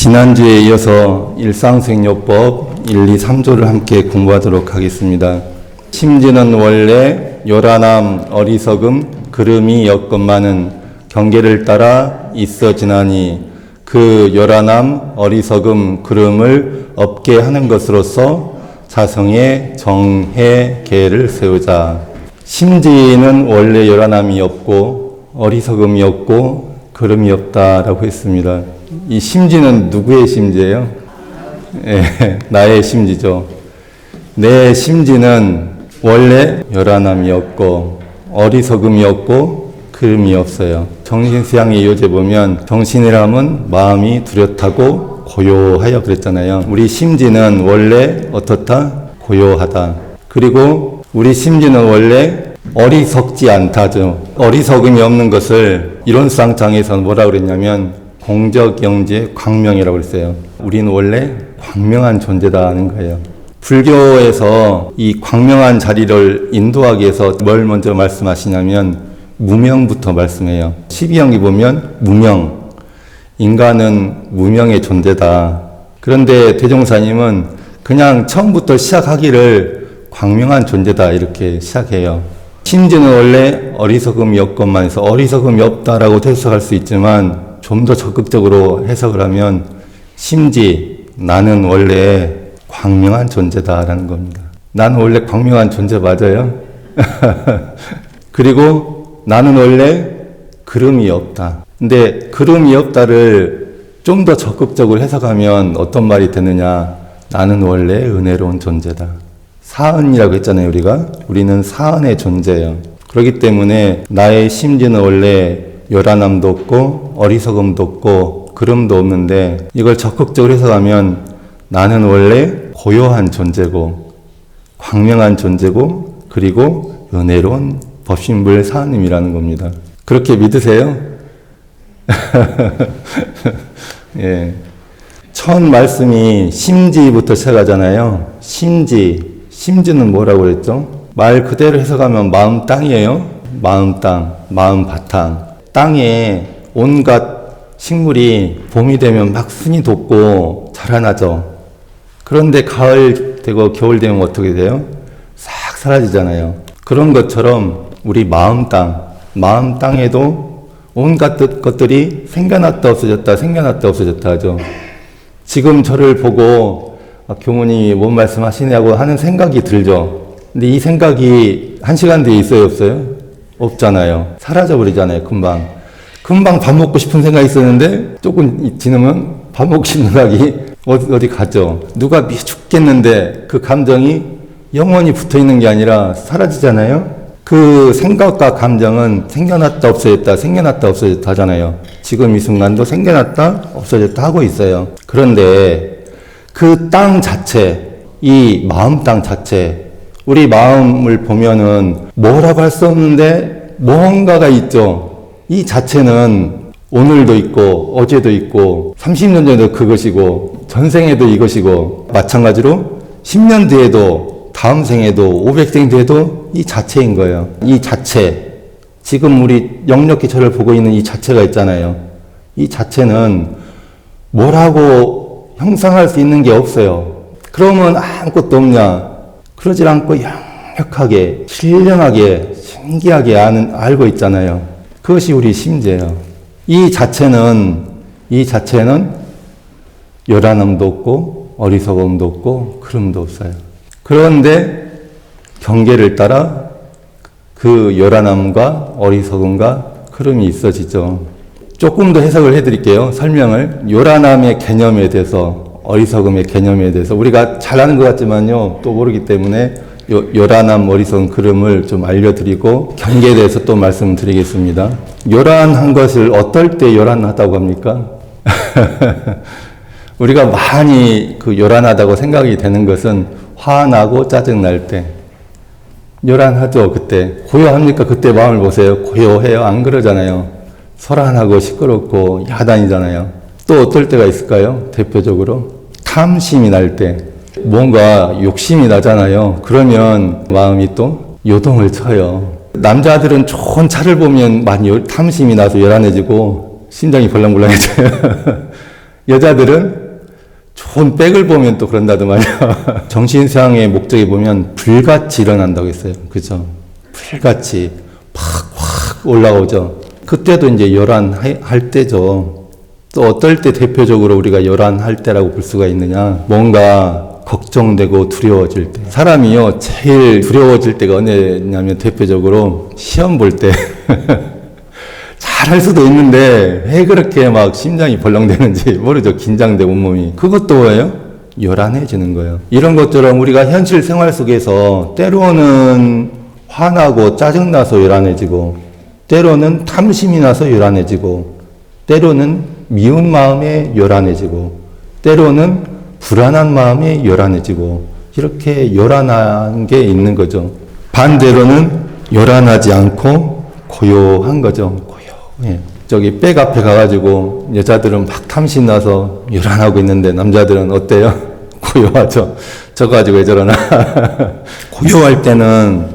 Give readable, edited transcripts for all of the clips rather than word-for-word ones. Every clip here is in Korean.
지난주에 이어서 일상생요법 1, 2, 3조를 함께 공부하도록 하겠습니다. 심지는 원래 요란함, 어리석음, 그름이 엮건만은 경계를 따라 있어지나니 그 요란함, 어리석음, 그름을 없게 하는 것으로서 자성의 정해계를 세우자. 심지는 원래 요란함이 없고 어리석음이 없고 그름이 없다라고 했습니다. 이 심지는 누구의 심지예요? 나의 심지죠. 내 심지는 원래 요란함이 없고 어리석음이 없고 그름이 없어요. 정신수양의 요제 보면 정신이라면 마음이 뚜렷하고 고요하여 그랬잖아요. 우리 심지는 원래 어떻다? 고요하다. 그리고 우리 심지는 원래 어리석지 않다죠. 어리석음이 없는 것을 이론상장에서는 뭐라 그랬냐면 공적영재 광명이라고 그랬어요. 우리는 원래 광명한 존재다 하는 거예요. 불교에서 이 광명한 자리를 인도하기 위해서 뭘 먼저 말씀하시냐면 무명부터 말씀해요. 12경기 보면 무명, 인간은 무명의 존재다. 그런데 대종사님은 그냥 처음부터 시작하기를 광명한 존재다 이렇게 시작해요. 심지는 원래 어리석음이 없건만 해서 어리석음이 없다라고 해석할 수 있지만 좀 더 적극적으로 해석을 하면 심지 나는 원래 광명한 존재다라는 겁니다. 나는 원래 광명한 존재 맞아요? 그리고 나는 원래 그름이 없다. 근데 그름이 없다를 좀 더 적극적으로 해석하면 어떤 말이 되느냐. 나는 원래 은혜로운 존재다. 사은이라고 했잖아요, 우리가. 우리는 사은의 존재예요. 그렇기 때문에 나의 심지는 원래 요란함도 없고 어리석음도 없고 그름도 없는데 이걸 적극적으로 해석하면 나는 원래 고요한 존재고 광명한 존재고 그리고 은혜로운 법신불 사은님이라는 겁니다. 그렇게 믿으세요? 예. 첫 말씀이 심지부터 시작하잖아요. 심지는 뭐라고 그랬죠? 말 그대로 해석하면 마음 땅이에요. 마음 땅, 마음 바탕. 땅에 온갖 식물이 봄이 되면 막 순이 돋고 자라나죠. 그런데 가을 되고 겨울 되면 어떻게 돼요? 싹 사라지잖아요. 그런 것처럼 우리 마음 땅에도 온갖 것들이 생겨났다 없어졌다 생겨났다 없어졌다 하죠. 지금 저를 보고 교무님이 뭔 말씀하시냐고 하는 생각이 들죠. 근데 이 생각이 1시간 뒤에 있어요 없어요? 없잖아요. 사라져버리잖아요. 금방 밥 먹고 싶은 생각이 있었는데 조금 지나면 밥 먹고 싶은 생각이 어디 갔죠. 누가 죽겠는데 그 감정이 영원히 붙어있는 게 아니라 사라지잖아요. 그 생각과 감정은 생겨났다 없어졌다 생겨났다 없어졌다 하잖아요. 지금 이 순간도 생겨났다 없어졌다 하고 있어요. 그런데 그 땅 자체, 이 마음 땅 자체, 우리 마음을 보면은 뭐라고 할 수 없는데 뭔가가 있죠. 이 자체는 오늘도 있고 어제도 있고 30년 전에도 그것이고 전생에도 이것이고 마찬가지로 10년 뒤에도 다음 생에도 500생 뒤에도 이 자체인 거예요. 이 자체, 지금 우리 역력히 저를 보고 있는 이 자체가 있잖아요. 이 자체는 뭐라고 형상할 수 있는 게 없어요. 그러면 아무것도 없냐? 그러질 않고 역력하게, 신령하게, 신기하게 알고 있잖아요. 그것이 우리 심지예요. 이 자체는 요란함도 없고 어리석음도 없고 그름도 없어요. 그런데 경계를 따라 그 요란함과 어리석음과 그름이 있어지죠. 조금 더 해석을 해드릴게요. 설명을. 요란함의 개념에 대해서 어리석음의 개념에 대해서 우리가 잘 아는 것 같지만요 또 모르기 때문에 요란함, 어리석음, 그름을 좀 알려드리고 경계에 대해서 또 말씀드리겠습니다. 요란한 것을 어떨 때 요란하다고 합니까? 우리가 많이 그 요란하다고 생각이 되는 것은 화나고 짜증날 때 요란하죠. 그때 고요합니까? 그때 마음을 보세요. 고요해요? 안 그러잖아요. 소란하고 시끄럽고 야단이잖아요. 또 어떨 때가 있을까요? 대표적으로 탐심이 날 때, 뭔가 욕심이 나잖아요. 그러면 마음이 또 요동을 쳐요. 남자들은 좋은 차를 보면 많이 탐심이 나서 요란해지고 심장이 벌렁벌렁해져요. 여자들은 좋은 백을 보면 또 그런다도 말이야. 정신수양의 목적이 보면 불같이 일어난다고 했어요. 그죠? 불같이 팍 올라오죠. 그때도 이제 열한할 때죠. 또 어떨 때 대표적으로 우리가 열한할 때라고 볼 수가 있느냐. 뭔가 걱정되고 두려워질 때. 사람이요, 제일 두려워질 때가 언제냐면 대표적으로 시험 볼 때. 잘할 수도 있는데 왜 그렇게 막 심장이 벌렁대는지 모르죠. 긴장되고 온몸이. 그것도 뭐예요? 요란해지는 거예요. 이런 것처럼 우리가 현실 생활 속에서 때로는 화나고 짜증나서 요란해지고, 때로는 탐심이 나서 요란해지고, 때로는 미운 마음에 요란해지고, 때로는 불안한 마음에 요란해지고, 이렇게 요란한 게 있는 거죠. 반대로는 요란하지 않고 고요한 거죠. 예. 저기 백 앞에 가가지고 여자들은 막 탐심나서 요란하고 있는데 남자들은 어때요? 고요하죠. 저 가지고 왜 저러나. 고요할 때는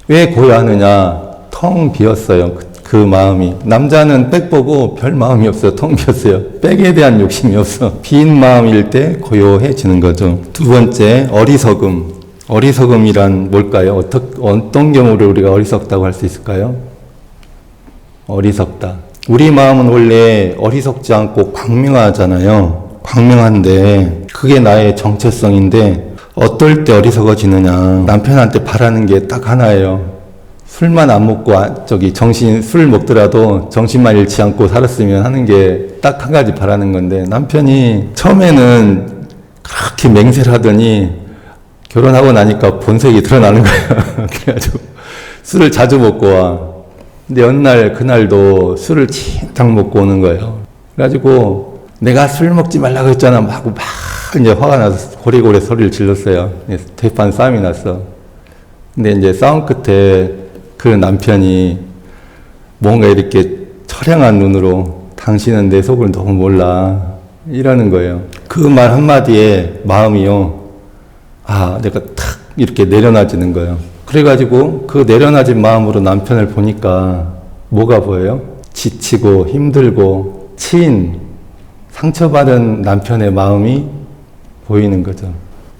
왜 고요하느냐? 텅 비었어요. 그 마음이. 남자는 백 보고 별 마음이 없어요. 텅 비었어요. 백에 대한 욕심이 없어. 빈 마음일 때 고요해지는 거죠. 두 번째, 어리석음. 어리석음이란 뭘까요? 어떤 경우를 우리가 어리석다고 할 수 있을까요? 어리석다. 우리 마음은 원래 어리석지 않고 광명하잖아요. 광명한데 그게 나의 정체성인데 어떨 때 어리석어지느냐. 남편한테 바라는 게 딱 하나예요. 술만 안 먹고 술 먹더라도 정신만 잃지 않고 살았으면 하는 게 딱 한 가지 바라는 건데, 남편이 처음에는 그렇게 맹세를 하더니 결혼하고 나니까 본색이 드러나는 거예요. 그래가지고 술을 자주 먹고 와. 근데 어느 날 그날도 술을 칭탕 먹고 오는 거예요. 그래가지고 내가 술 먹지 말라고 했잖아 하고 막 이제 화가 나서 고래고래 소리를 질렀어요. 대판 싸움이 났어. 근데 이제 싸움 끝에 그 남편이 뭔가 이렇게 처량한 눈으로 당신은 내 속을 너무 몰라 이러는 거예요. 그 말 한마디에 마음이요, 내가 탁 이렇게 내려놔지는 거예요. 그래가지고 그 내려놔진 마음으로 남편을 보니까 뭐가 보여요? 지치고 힘들고 치인 상처받은 남편의 마음이 보이는 거죠.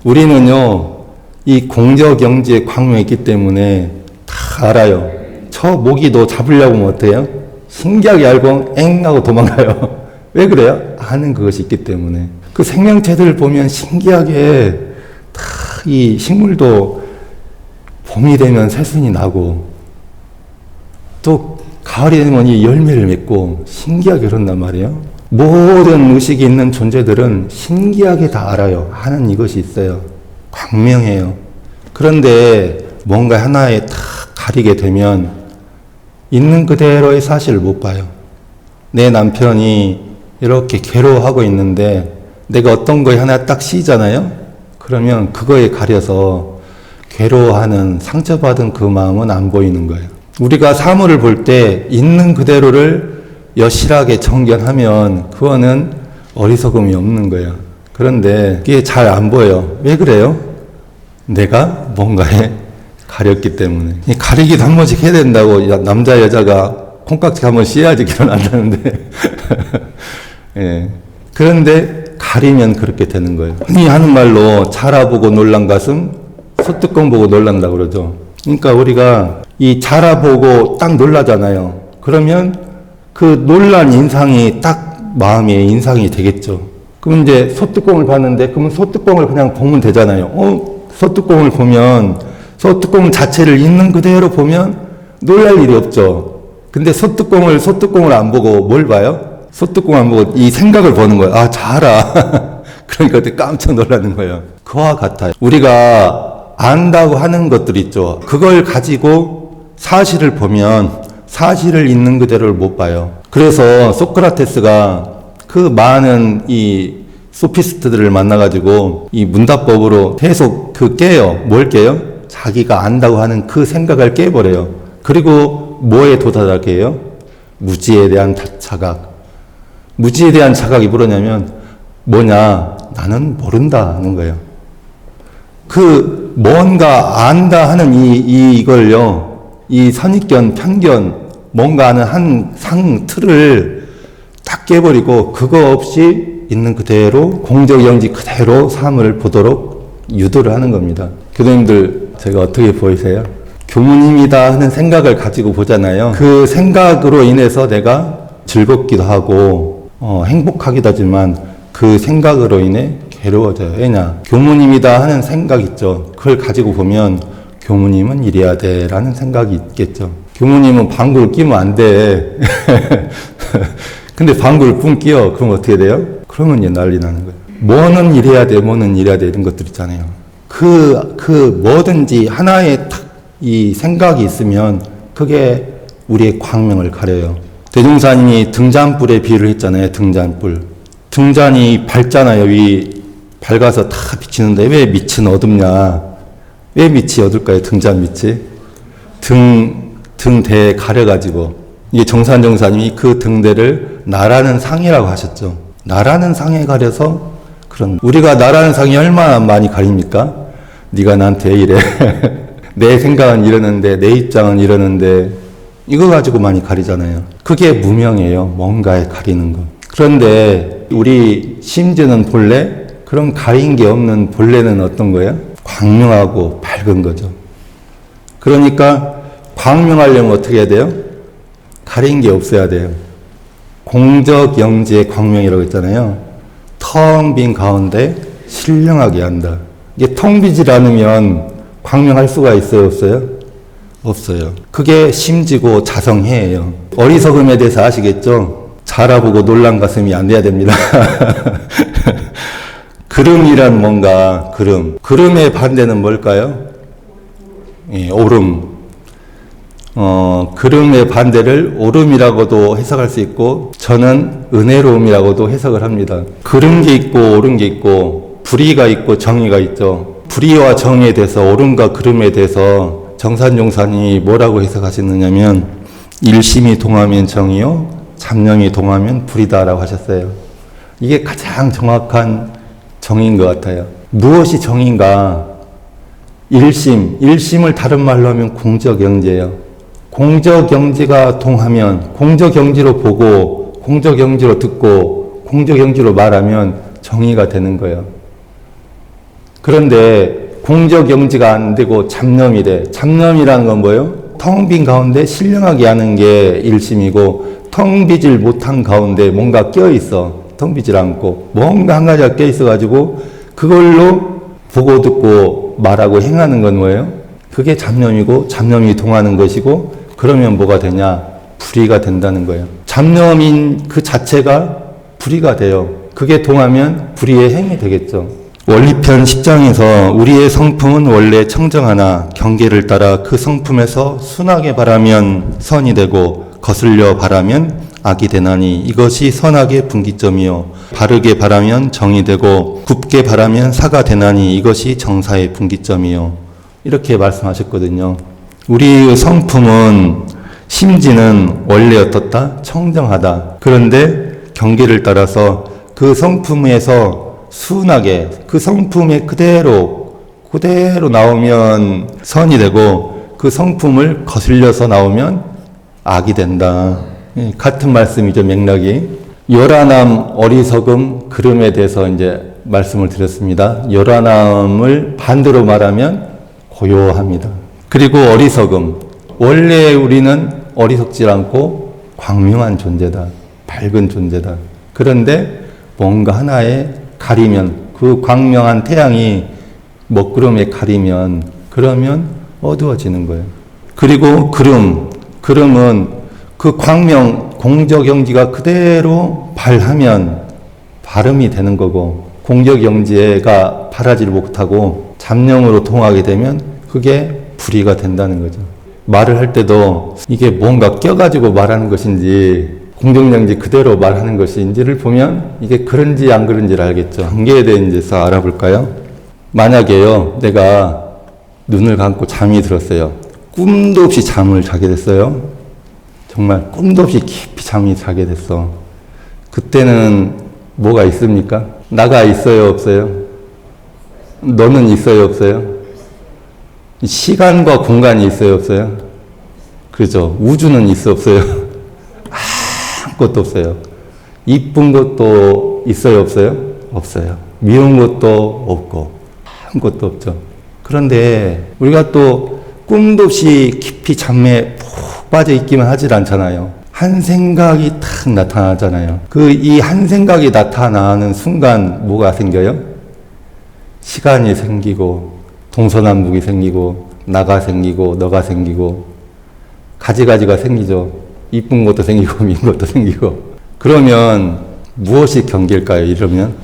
우리는요, 이 공저경지에 광명이 있기 때문에 다 알아요. 저 모기도 잡으려고 하면 어때요? 신기하게 알고 엥 하고 도망가요. 왜 그래요? 아는 그것이 있기 때문에. 그 생명체들을 보면 신기하게 다 이 식물도 봄이 되면 새순이 나고 또 가을이 되면 이 열매를 맺고 신기하게 그런단 말이에요. 모든 의식이 있는 존재들은 신기하게 다 알아요. 하는 이것이 있어요. 광명해요. 그런데 뭔가 하나에 딱 가리게 되면 있는 그대로의 사실을 못 봐요. 내 남편이 이렇게 괴로워하고 있는데 내가 어떤 거에 하나 딱 씌잖아요. 그러면 그거에 가려서 괴로워하는 상처받은 그 마음은 안 보이는 거예요. 우리가 사물을 볼 때 있는 그대로를 여실하게 정견하면 그거는 어리석음이 없는 거예요. 그런데 그게 잘 안 보여요. 왜 그래요? 내가 뭔가에 가렸기 때문에. 가리기도 한 번씩 해야 된다고. 남자 여자가 콩깍지 한 번 씌어야지 결혼한다는데. 예. 그런데 가리면 그렇게 되는 거예요. 흔히 하는 말로 자라보고 놀란 가슴, 소뚜껑 보고 놀란다 그러죠. 그러니까 우리가 이 자라보고 딱 놀라잖아요. 그러면 그 놀란 인상이 딱 마음의 인상이 되겠죠. 그럼 이제 소뚜껑을 봤는데, 그러면 소뚜껑을 그냥 보면 되잖아요. 소뚜껑을 보면, 소뚜껑 자체를 있는 그대로 보면 놀랄 일이 없죠. 근데 소뚜껑을 안 보고 뭘 봐요? 소뚜껑 안 보고 이 생각을 보는 거예요. 자라. 그러니까 그때 깜짝 놀라는 거예요. 그와 같아요. 우리가 안다고 하는 것들 있죠. 그걸 가지고 사실을 보면 사실을 있는 그대로를 못 봐요. 그래서 소크라테스가 그 많은 이 소피스트들을 만나가지고 이 문답법으로 계속 깨요. 뭘 깨요? 자기가 안다고 하는 그 생각을 깨버려요. 그리고 뭐에 도달하게 해요? 무지에 대한 자각. 무지에 대한 자각이 뭐냐면 뭐냐? 나는 모른다는 거예요. 그 뭔가 안다 하는 이걸요. 이 선입견, 편견, 뭔가 하는 한 틀을 딱 깨버리고 그거 없이 있는 그대로 공적영지 그대로 삶을 보도록 유도를 하는 겁니다. 교도님들 제가 어떻게 보이세요? 교무님이다 하는 생각을 가지고 보잖아요. 그 생각으로 인해서 내가 즐겁기도 하고 행복하기도 하지만 그 생각으로 인해 괴로워져요. 왜냐? 교무님이다 하는 생각 있죠. 그걸 가지고 보면 교무님은 이래야 돼 라는 생각이 있겠죠. 교무님은 방구를 끼면 안 돼. 근데 방구를 뿡 끼워. 그럼 어떻게 돼요? 그러면 이제 난리 나는 거예요. 뭐는 이래야 돼, 뭐는 이래야 돼 이런 것들 있잖아요. 그 뭐든지 하나의 탁 이 생각이 있으면 그게 우리의 광명을 가려요. 대종사님이 등잔불에 비유를 했잖아요. 등잔불. 등잔이 밝잖아요. 위 밝아서 다 비치는데 왜 밑은 어둡냐? 왜 밑이 어둘까요? 등잔 밑이? 등대에 가려가지고. 이게 정산정사님이 그 등대를 나라는 상이라고 하셨죠. 나라는 상에 가려서 그런, 우리가 나라는 상이 얼마나 많이 가립니까? 네가 나한테 이래. 내 생각은 이러는데, 내 입장은 이러는데, 이거 가지고 많이 가리잖아요. 그게 무명이에요. 뭔가에 가리는 거. 그런데 우리 심지는 본래 그런 가린 게 없는 본래는 어떤 거예요? 광명하고 밝은 거죠. 그러니까 광명하려면 어떻게 해야 돼요? 가린 게 없어야 돼요. 공적영지의 광명이라고 했잖아요. 텅 빈 가운데 신령하게 한다. 이게 텅 비지 않으면 광명할 수가 있어요, 없어요? 없어요. 그게 심지고 자성해예요. 어리석음에 대해서 아시겠죠? 자라보고 놀란 가슴이 안 돼야 됩니다. 그름이란 뭔가, 그름. 그름의 반대는 뭘까요? 예, 오름. 그름의 반대를 오름이라고도 해석할 수 있고, 저는 은혜로움이라고도 해석을 합니다. 그른 게 있고, 오른 게 있고, 불의가 있고, 정의가 있죠. 불의와 정의에 대해서, 오름과 그름에 대해서 정산용산이 뭐라고 해석하시느냐면, 일심이 동하면 정의요, 잡념이 동하면 불이다라고 하셨어요. 이게 가장 정확한 정의인 것 같아요. 무엇이 정의인가? 일심을 다른 말로 하면 공적영지예요. 공적영지가 동하면, 공적영지로 보고, 공적영지로 듣고, 공적영지로 말하면 정의가 되는 거예요. 그런데 공적영지가 안 되고 잡념이 돼. 잡념이라는 건 뭐예요? 텅 빈 가운데 신령하게 하는 게 일심이고, 텅 비질 못한 가운데 뭔가 껴있어. 텅 비질 않고 뭔가 한 가지가 껴있어가지고 그걸로 보고 듣고 말하고 행하는 건 뭐예요? 그게 잡념이고, 잡념이 동하는 것이고, 그러면 뭐가 되냐? 불의가 된다는 거예요. 잡념인 그 자체가 불의가 돼요. 그게 동하면 불의의 행이 되겠죠. 원리편 10장에서 우리의 성품은 원래 청정하나 경계를 따라 그 성품에서 순하게 바라면 선이 되고 거슬려 바라면 악이 되나니 이것이 선악의 분기점이요 바르게 바라면 정이 되고 굽게 바라면 사가 되나니 이것이 정사의 분기점이요. 이렇게 말씀하셨거든요. 우리의 성품은 심지는 원래 어떻다? 청정하다. 그런데 경계를 따라서 그 성품에서 순하게 그 성품에 그대로 나오면 선이 되고 그 성품을 거슬려서 나오면 악이 된다. 같은 말씀이죠, 맥락이. 요란함, 어리석음, 그름에 대해서 이제 말씀을 드렸습니다. 요란함을 반대로 말하면 고요합니다. 그리고 어리석음. 원래 우리는 어리석지 않고 광명한 존재다. 밝은 존재다. 그런데 뭔가 하나에 가리면, 그 광명한 태양이 먹구름에 가리면, 그러면 어두워지는 거예요. 그리고 그름은 그 광명, 공적영지가 그대로 발하면 발음이 되는 거고, 공적영지가 발하지를 못하고 잡념으로 통하게 되면 그게 불의가 된다는 거죠. 말을 할 때도 이게 뭔가 껴가지고 말하는 것인지 공적영지 그대로 말하는 것인지를 보면 이게 그런지 안 그런지를 알겠죠. 관계에 대해서 알아볼까요? 만약에요, 내가 눈을 감고 잠이 들었어요. 꿈도 없이 잠을 자게 됐어요. 정말 꿈도 없이 깊이 잠이 자게 됐어. 그때는 뭐가 있습니까? 나가 있어요, 없어요? 너는 있어요, 없어요? 시간과 공간이 있어요, 없어요? 그죠? 우주는 있어, 없어요? 아무것도 없어요. 이쁜 것도 있어요, 없어요? 없어요. 미운 것도 없고 아무것도 없죠. 그런데 우리가 또 꿈도 없이 깊이 잠에 푹 빠져 있기만 하질 않잖아요. 한 생각이 탁 나타나잖아요. 그 이 한 생각이 나타나는 순간 뭐가 생겨요? 시간이 생기고 동서남북이 생기고 나가 생기고 너가 생기고 가지가지가 생기죠. 이쁜 것도 생기고 미운 것도 생기고. 그러면 무엇이 경계일까요? 이러면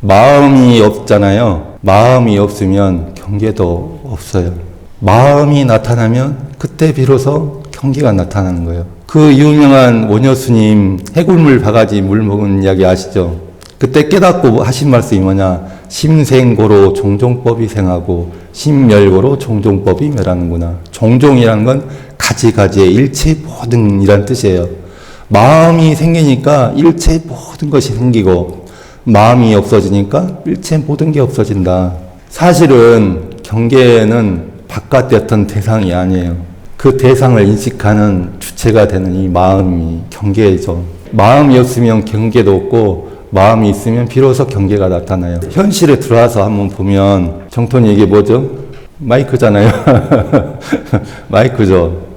마음이 없잖아요. 마음이 없으면 경계도 없어요. 마음이 나타나면 그때 비로소 경계가 나타나는 거예요. 그 유명한 원효스님 해골물 바가지 물 먹은 이야기 아시죠? 그때 깨닫고 하신 말씀이 뭐냐? 심생고로 종종법이 생하고 심멸고로 종종법이 멸하는구나. 종종이라는 건 가지가지의 일체 모든 이란 뜻이에요. 마음이 생기니까 일체 모든 것이 생기고 마음이 없어지니까 일체 모든 게 없어진다. 사실은 경계는 바깥의 어떤 대상이 아니에요. 그 대상을 인식하는 주체가 되는 이 마음이 경계죠. 마음이 없으면 경계도 없고 마음이 있으면 비로소 경계가 나타나요. 현실에 들어와서 한번 보면 정톤이 이게 뭐죠? 마이크잖아요. 마이크죠.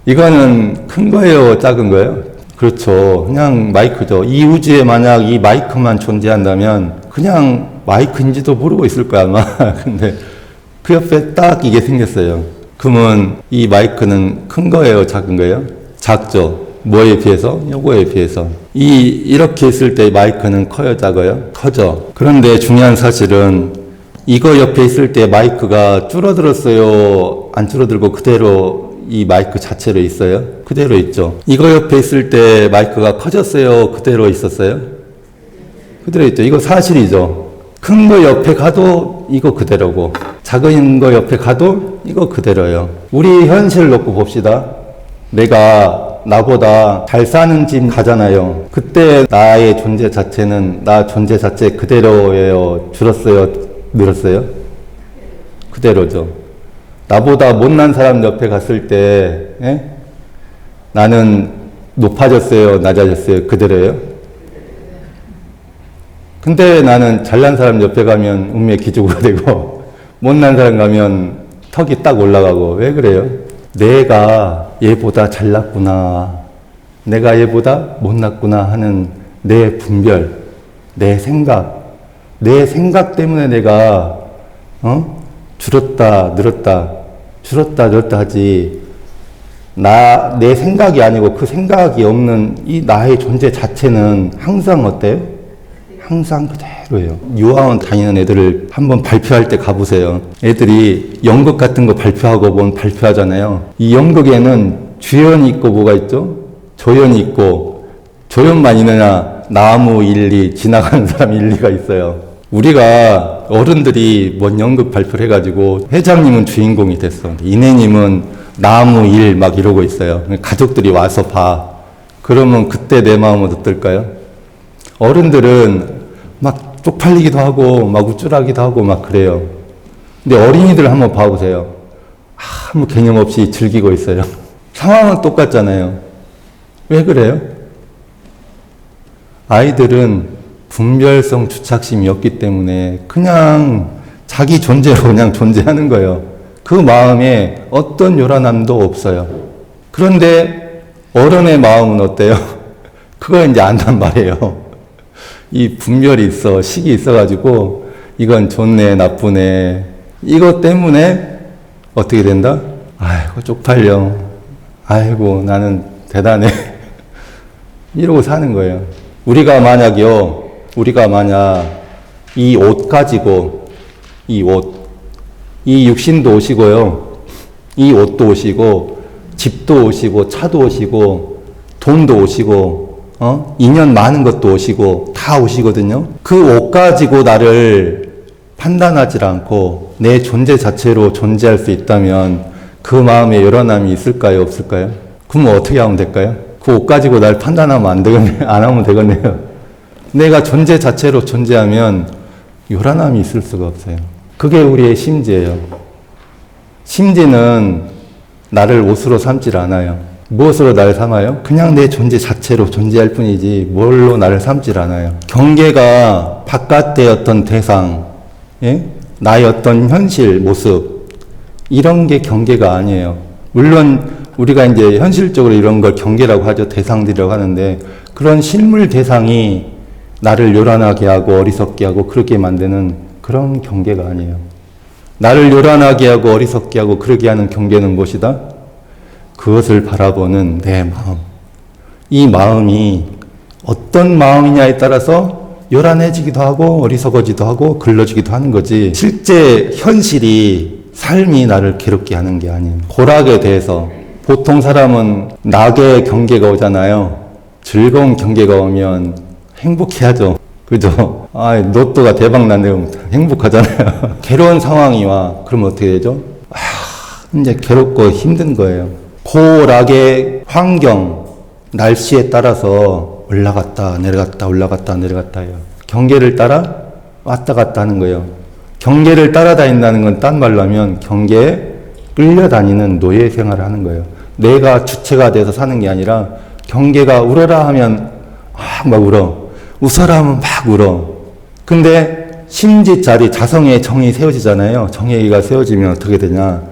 이거는 큰 거예요? 작은 거예요? 그렇죠. 그냥 마이크죠. 이 우주에 만약 이 마이크만 존재한다면 그냥 마이크인지도 모르고 있을 거야 아마. 근데 그 옆에 딱 이게 생겼어요. 그러면 이 마이크는 큰 거예요? 작은 거예요? 작죠. 뭐에 비해서? 요거에 비해서. 이렇게 있을 때 마이크는 커요? 작아요? 커져. 그런데 중요한 사실은 이거 옆에 있을 때 마이크가 줄어들었어요? 안 줄어들고 그대로 이 마이크 자체로 있어요? 그대로 있죠. 이거 옆에 있을 때 마이크가 커졌어요? 그대로 있었어요? 그대로 있죠. 이거 사실이죠. 큰 거 옆에 가도 이거 그대로고 작은 거 옆에 가도 이거 그대로예요. 우리 현실을 놓고 봅시다. 내가 나보다 잘 사는 집 가잖아요. 그때 나의 존재 자체는 나 존재 자체 그대로예요. 줄었어요? 늘었어요? 그대로죠. 나보다 못난 사람 옆에 갔을 때 나는 높아졌어요? 낮아졌어요? 그대로예요? 근데 나는 잘난 사람 옆에 가면 운명 기죽어가 되고 못난 사람 가면 턱이 딱 올라가고. 왜 그래요? 내가 얘보다 잘났구나, 내가 얘보다 못났구나 하는 내 분별, 내 생각 때문에 내가 줄었다 늘었다 줄었다 늘었다 하지, 내 생각이 아니고 그 생각이 없는 이 나의 존재 자체는 항상 어때요? 항상 그대로예요. 유아원 다니는 애들을 한번 발표할 때 가보세요. 애들이 연극 같은 거 발표하고 보면 발표하잖아요. 이 연극에는 주연이 있고 뭐가 있죠? 조연이 있고, 조연만 있느냐? 나무 일리, 지나가는 사람 일리가 있어요. 우리가 어른들이 뭔 연극 발표를 해가지고 회장님은 주인공이 됐어. 이내님은 나무 일 막 이러고 있어요. 가족들이 와서 봐. 그러면 그때 내 마음은 어떨까요? 어른들은 막 쪽팔리기도 하고 막 우쭐하기도 하고 막 그래요. 근데 어린이들 한번 봐보세요. 아무 개념 없이 즐기고 있어요. 상황은 똑같잖아요. 왜 그래요? 아이들은 분별성 주착심이 없기 때문에 그냥 자기 존재로 그냥 존재하는 거예요. 그 마음에 어떤 요란함도 없어요. 그런데 어른의 마음은 어때요? 그거 이제 안단 말이에요. 이 분별이 있어, 식이 있어가지고 이건 좋네, 나쁘네. 이것 때문에 어떻게 된다? 아이고 쪽팔려. 아이고 나는 대단해. 이러고 사는 거예요. 우리가 만약 이 옷 가지고 이 육신도 옷이고요. 이 옷도 옷이고 집도 옷이고 차도 옷이고 돈도 옷이고 인연 많은 것도 옷이고 다 옷이거든요. 그 옷 가지고 나를 판단하지 않고 내 존재 자체로 존재할 수 있다면 그 마음에 요란함이 있을까요? 없을까요? 그럼 어떻게 하면 될까요? 그 옷 가지고 날 판단하면 안 하면 되겠네요. 내가 존재 자체로 존재하면 요란함이 있을 수가 없어요. 그게 우리의 심지예요. 심지는 나를 옷으로 삼질 않아요. 무엇으로 나를 삼아요? 그냥 내 존재 자체로 존재할 뿐이지 뭘로 나를 삼질 않아요. 경계가 바깥의 어떤 대상, 예? 나의 어떤 현실, 모습, 이런 게 경계가 아니에요. 물론 우리가 이제 현실적으로 이런 걸 경계라고 하죠. 대상들이라고 하는데, 그런 실물 대상이 나를 요란하게 하고 어리석게 하고 그렇게 만드는 그런 경계가 아니에요. 나를 요란하게 하고 어리석게 하고 그러게 하는 경계는 무엇이다? 그것을 바라보는 내 마음. 이 마음이 어떤 마음이냐에 따라서 요란해지기도 하고 어리석어지기도 하고 글러지기도 하는 거지, 실제 현실이, 삶이 나를 괴롭게 하는 게 아니에요. 고락에 대해서 보통 사람은 낙의 경계가 오잖아요. 즐거운 경계가 오면 행복해하죠. 그죠? 아, 로또가 대박 난다면 행복하잖아요. 괴로운 상황이 와. 그러면 어떻게 되죠? 이제 괴롭고 힘든 거예요. 고락의 환경, 날씨에 따라서 올라갔다 내려갔다 올라갔다 내려갔다 해요. 경계를 따라 왔다 갔다 하는 거예요. 경계를 따라다닌다는 건 딴 말로 하면 경계에 끌려다니는 노예 생활을 하는 거예요. 내가 주체가 돼서 사는 게 아니라 경계가 울어라 하면 막 울어. 웃어라 하면 막 울어. 근데 심지 자리, 자성의 정이 세워지잖아요. 정의가 세워지면 어떻게 되냐.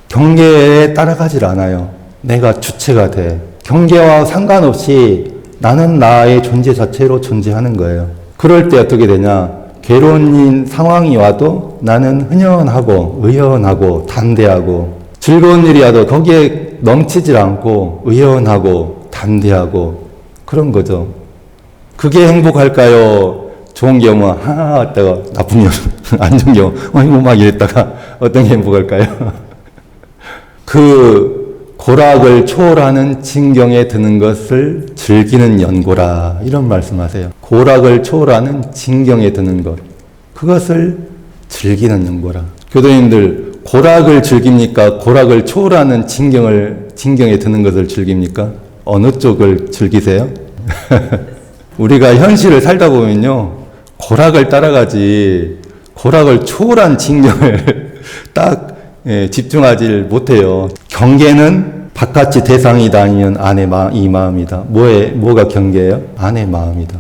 경계에 따라가질 않아요. 내가 주체가 돼. 경계와 상관없이 나는 나의 존재 자체로 존재하는 거예요. 그럴 때 어떻게 되냐. 괴로운 상황이 와도 나는 흔연하고 의연하고 담대하고, 즐거운 일이 와도 거기에 넘치질 않고 의연하고 담대하고 그런 거죠. 그게 행복할까요? 좋은 경우 왔다가 나쁜 경우 안 좋은 경우 이거 막 이랬다가 어떤 게 행복할까요? 그 고락을 초월하는 진경에 드는 것을 즐기는 연고라, 이런 말씀하세요. 고락을 초월하는 진경에 드는 것, 그것을 즐기는 연고라. 교도님들, 고락을 즐깁니까? 고락을 초월하는 진경에 드는 것을 즐깁니까? 어느 쪽을 즐기세요? 우리가 현실을 살다 보면요, 고락을 따라가지 고락을 초월한 진경을 딱 집중하지 못해요. 경계는 바깥이 대상이다 아니면 안의 이 마음이다. 뭐가 경계예요? 안의 마음이다.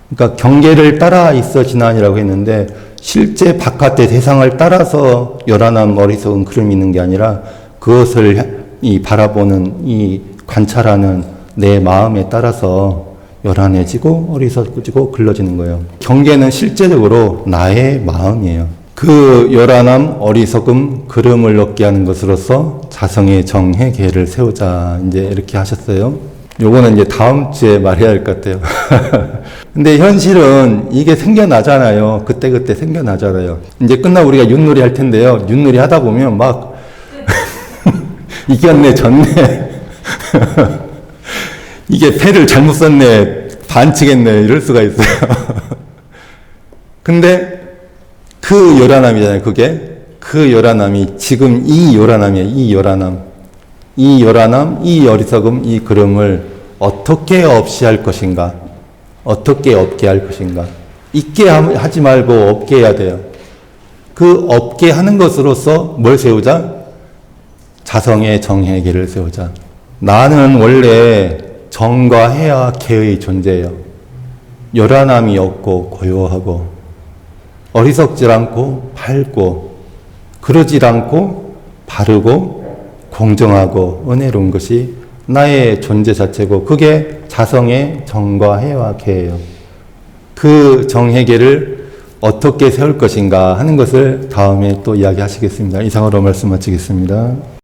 그러니까 경계를 따라 있어 지나니라고 했는데, 실제 바깥의 대상을 따라서 요란한 어리석은 그름이 있는 게 아니라 그것을 바라보는 관찰하는 내 마음에 따라서 요란해지고 어리석어지고 글러지는 거예요. 경계는 실제적으로 나의 마음이에요. 그 요란함, 어리석음, 그름을 얻게 하는 것으로서 자성의 정해 계를 세우자, 이제 이렇게 하셨어요. 요거는 이제 다음 주에 말해야 할 것 같아요. 근데 현실은 이게 생겨나잖아요. 그때그때 생겨나잖아요. 이제 끝나고 우리가 윷놀이 할 텐데요. 윷놀이 하다 보면 막 이겼네, 졌네. 이게 패를 잘못 썼네, 반칙했네, 이럴 수가 있어요. 근데 그 요란함이잖아요, 그게. 그 요란함이 지금 이 요란함이에요, 이 요란함. 이 요란함, 이 어리석음, 이 그름을 어떻게 없이 할 것인가? 어떻게 없게 할 것인가? 있게 하지 말고 없게 해야 돼요. 그 없게 하는 것으로서 뭘 세우자? 자성의 정해계를 세우자. 나는 원래 정과 해와 계의 존재예요. 요란함이 없고 고요하고 어리석질 않고 밝고 그러질 않고 바르고 공정하고 은혜로운 것이 나의 존재 자체고, 그게 자성의 정과 해와 계예요. 그 정해계를 어떻게 세울 것인가 하는 것을 다음에 또 이야기하시겠습니다. 이상으로 말씀 마치겠습니다.